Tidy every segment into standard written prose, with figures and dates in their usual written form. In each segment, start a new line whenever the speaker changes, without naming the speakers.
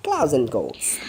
Clausen Goals.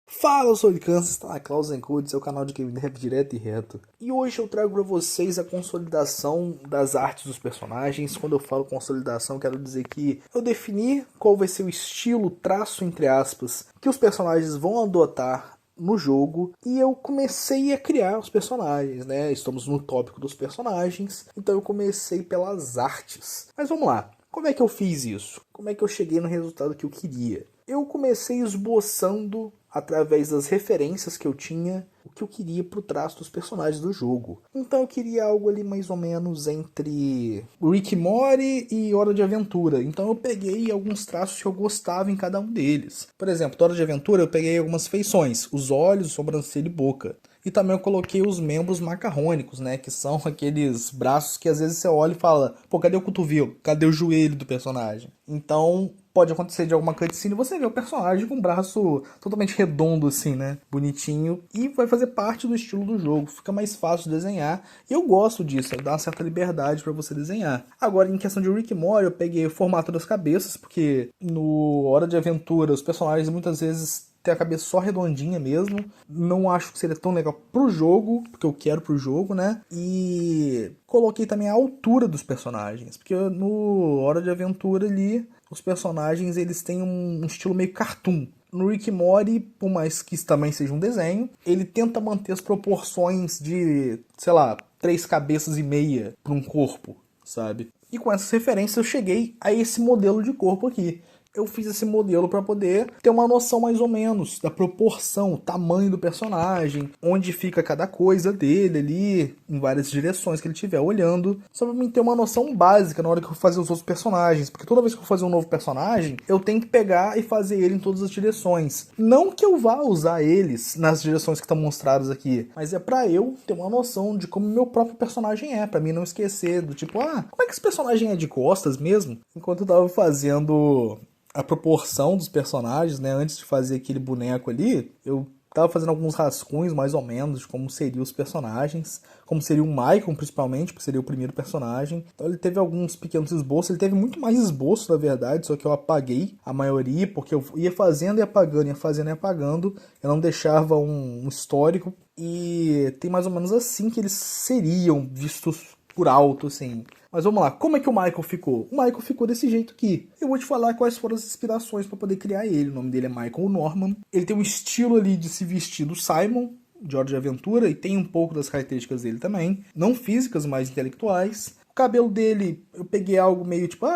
Fala, eu sou o Kansas, está na Clausen Code, seu canal de game dev direto e reto. E hoje eu trago para vocês a consolidação das artes dos personagens. Quando eu falo consolidação, quero dizer que eu defini qual vai ser o estilo, traço, entre aspas, que os personagens vão adotar no jogo, e eu comecei a criar os personagens, né? Estamos no tópico dos personagens, então eu comecei pelas artes. Mas vamos lá, como é que eu fiz isso? Como é que eu cheguei no resultado que eu queria? Eu comecei esboçando, através das referências que eu tinha, o que eu queria pro traço dos personagens do jogo. Então eu queria algo ali mais ou menos entre Rick e Morty e Hora de Aventura. Então eu peguei alguns traços que eu gostava em cada um deles. Por exemplo, Hora de Aventura eu peguei algumas feições, os olhos, sobrancelha e boca. E também eu coloquei os membros macarrônicos, né? Que são aqueles braços que às vezes você olha e fala, pô, cadê o cotovelo? Cadê o joelho do personagem? Então pode acontecer de alguma cutscene você vê o personagem com o braço totalmente redondo assim, né? Bonitinho. E vai fazer parte do estilo do jogo. Fica mais fácil de desenhar. E eu gosto disso, dá uma certa liberdade pra você desenhar. Agora, em questão de Rick e Morty, eu peguei o formato das cabeças, porque no Hora de Aventura os personagens muitas vezes ter a cabeça só redondinha mesmo. Não acho que seria tão legal pro jogo, porque eu quero pro jogo, né? E coloquei também a altura dos personagens, porque no Hora de Aventura ali, os personagens eles têm um estilo meio cartoon. No Rick e Morty, por mais que isso também seja um desenho, ele tenta manter as proporções de, sei lá, 3 cabeças e meia para um corpo, sabe? E com essas referências eu cheguei a esse modelo de corpo aqui. Eu fiz esse modelo para poder ter uma noção mais ou menos da proporção, o tamanho do personagem, onde fica cada coisa dele ali, em várias direções que ele estiver olhando, só pra mim ter uma noção básica na hora que eu for fazer os outros personagens, porque toda vez que eu for fazer um novo personagem, eu tenho que pegar e fazer ele em todas as direções. Não que eu vá usar eles nas direções que estão mostradas aqui, mas é pra eu ter uma noção de como meu próprio personagem é, pra mim não esquecer do tipo, como é que esse personagem é de costas mesmo? Enquanto eu tava fazendo a proporção dos personagens, né? Antes de fazer aquele boneco ali, eu tava fazendo alguns rascunhos, mais ou menos, de como seriam os personagens. Como seria o Michael, principalmente, porque seria o primeiro personagem. Então ele teve alguns pequenos esboços. Ele teve muito mais esboço, na verdade, só que eu apaguei a maioria, porque eu ia fazendo e apagando, ia fazendo e apagando. Eu não deixava um histórico. E tem mais ou menos assim que eles seriam vistos por alto, assim. Mas vamos lá, como é que o Michael ficou? O Michael ficou desse jeito aqui. Eu vou te falar quais foram as inspirações para poder criar ele. O nome dele é Michael Norman. Ele tem um estilo ali de se vestir do Simon, de Hora de Aventura, e tem um pouco das características dele também. Não físicas, mas intelectuais. O cabelo dele, eu peguei algo meio tipo,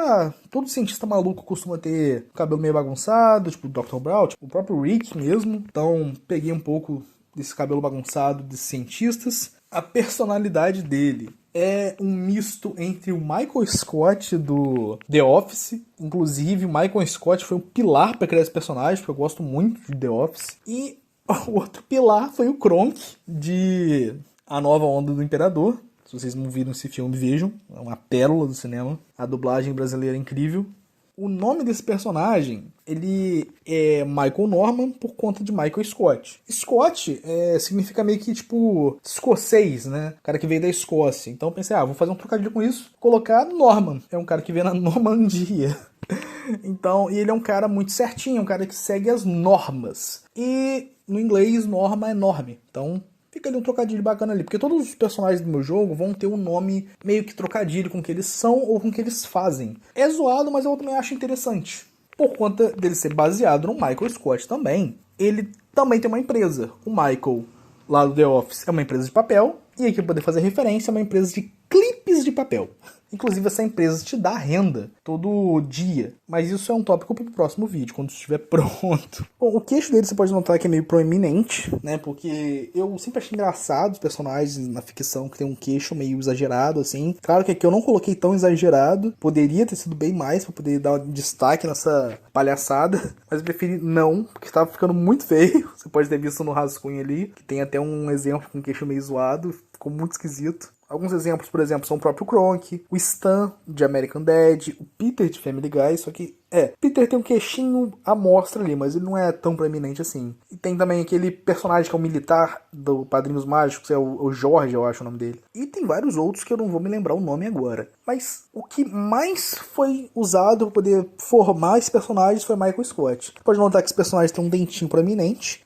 todo cientista maluco costuma ter cabelo meio bagunçado, tipo o Dr. Brown, tipo o próprio Rick mesmo. Então, peguei um pouco desse cabelo bagunçado desses cientistas. A personalidade dele é um misto entre o Michael Scott do The Office. Inclusive, o Michael Scott foi um pilar para criar esse personagem, porque eu gosto muito de The Office. E o outro pilar foi o Kronk, de A Nova Onda do Imperador. Se vocês não viram esse filme, vejam. É uma pérola do cinema. A dublagem brasileira é incrível. O nome desse personagem, ele é Michael Norman por conta de Michael Scott. Scott significa meio que, tipo, escocês, né? O cara que veio da Escócia. Então eu pensei, vou fazer um trocadilho com isso. Colocar Norman. É um cara que veio na Normandia. Então, e ele é um cara muito certinho, um cara que segue as normas. E no inglês, norma é norme. Então fica ali um trocadilho bacana ali, porque todos os personagens do meu jogo vão ter um nome meio que trocadilho com o que eles são ou com o que eles fazem. É zoado, mas eu também acho interessante. Por conta dele ser baseado no Michael Scott também, ele também tem uma empresa. O Michael, lá do The Office, é uma empresa de papel, e aqui poder fazer referência, é uma empresa de clipes de papel. Inclusive, essa empresa te dá renda todo dia. Mas isso é um tópico para o próximo vídeo, quando estiver pronto. Bom, o queixo dele você pode notar que é meio proeminente, né? Porque eu sempre achei engraçado os personagens na ficção que tem um queixo meio exagerado, assim. Claro que aqui eu não coloquei tão exagerado. Poderia ter sido bem mais para poder dar um destaque nessa palhaçada. Mas eu preferi não, porque estava ficando muito feio. Você pode ter visto no rascunho ali, que tem até um exemplo com queixo meio zoado. Ficou muito esquisito. Alguns exemplos, por exemplo, são o próprio Kronk, o Stan, de American Dad, o Peter, de Family Guy, só que Peter tem um queixinho à mostra ali, mas ele não é tão proeminente assim. E tem também aquele personagem que é o militar do Padrinhos Mágicos, é o Jorge, eu acho o nome dele. E tem vários outros que eu não vou me lembrar o nome agora. Mas o que mais foi usado para poder formar esse personagem foi Michael Scott. Você pode notar que esse personagem tem um dentinho proeminente.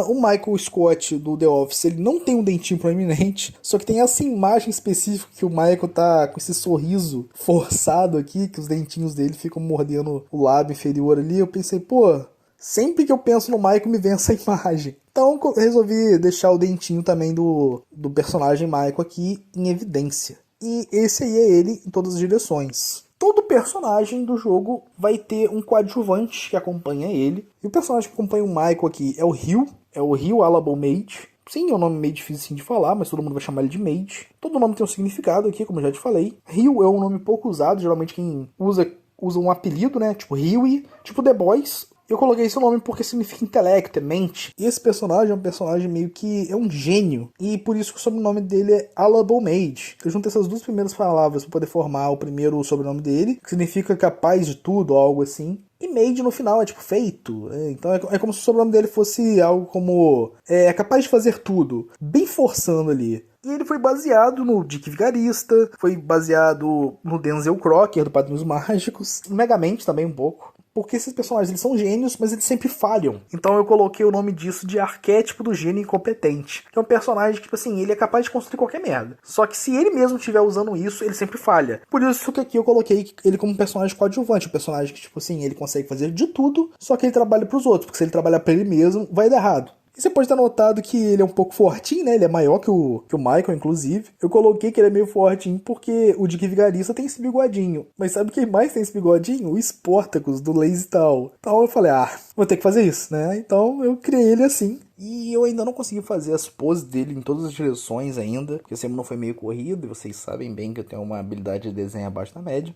O Michael Scott do The Office, ele não tem um dentinho proeminente, só que tem essa imagem específica que o Michael tá com esse sorriso forçado aqui, que os dentinhos dele ficam mordendo o lábio inferior ali. Eu pensei, pô, sempre que eu penso no Michael me vem essa imagem. Então eu resolvi deixar o dentinho também do personagem Michael aqui em evidência. E esse aí é ele em todas as direções. Todo personagem do jogo vai ter um coadjuvante que acompanha ele. E o personagem que acompanha o Michael aqui é o Hugh Alabo Mage. Sim, é um nome meio difícil de falar, mas todo mundo vai chamar ele de Mage. Todo nome tem um significado aqui, como eu já te falei. Hugh é um nome pouco usado, geralmente quem usa um apelido, né? Tipo Huey, tipo The Boys. Eu coloquei esse nome porque significa intelecto, é mente. E esse personagem é um personagem meio que é um gênio. E por isso que o sobrenome dele é Alabo Mage. Eu juntei essas duas primeiras palavras para poder formar o primeiro sobrenome dele, que significa capaz de tudo, ou algo assim. E made no final é tipo feito. Então é como se o sobrenome dele fosse algo como é capaz de fazer tudo. Bem forçando ali. E ele foi baseado no Dick Vigarista, foi baseado no Denzel Crocker, do Padrinhos Mágicos, no Megamente também um pouco. Porque esses personagens eles são gênios, mas eles sempre falham. Então eu coloquei o nome disso de arquétipo do gênio incompetente. Que é um personagem que, tipo assim, ele é capaz de construir qualquer merda. Só que se ele mesmo estiver usando isso, ele sempre falha. Por isso que aqui eu coloquei ele como um personagem coadjuvante. Um personagem que, tipo assim, ele consegue fazer de tudo, só que ele trabalha pros outros. Porque se ele trabalhar pra ele mesmo, vai dar errado. E você pode ter notado que ele é um pouco fortinho, né? Ele é maior que o Michael, inclusive. Eu coloquei que ele é meio fortinho porque o Dick Vigarista tem esse bigodinho. Mas sabe quem mais tem esse bigodinho? O Sportacus, do Lazy Tal. Então eu falei, vou ter que fazer isso, né? Então eu criei ele assim. E eu ainda não consegui fazer as poses dele em todas as direções ainda, porque sempre não foi meio corrido, e vocês sabem bem que eu tenho uma habilidade de desenho abaixo da média.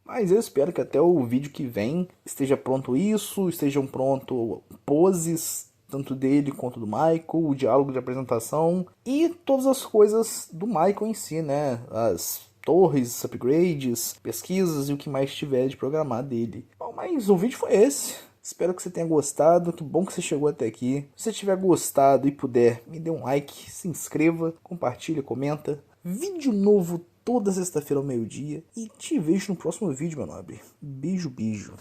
Mas eu espero que até o vídeo que vem esteja pronto isso, estejam pronto poses, tanto dele quanto do Michael, o diálogo de apresentação e todas as coisas do Michael em si, né? As torres, upgrades, pesquisas e o que mais tiver de programar dele. Bom, mas o vídeo foi esse. Espero que você tenha gostado, que bom que você chegou até aqui. Se você tiver gostado e puder, me dê um like, se inscreva, compartilha, comenta. Vídeo novo toda sexta-feira ao meio-dia. E te vejo no próximo vídeo, meu nobre. Beijo, beijo.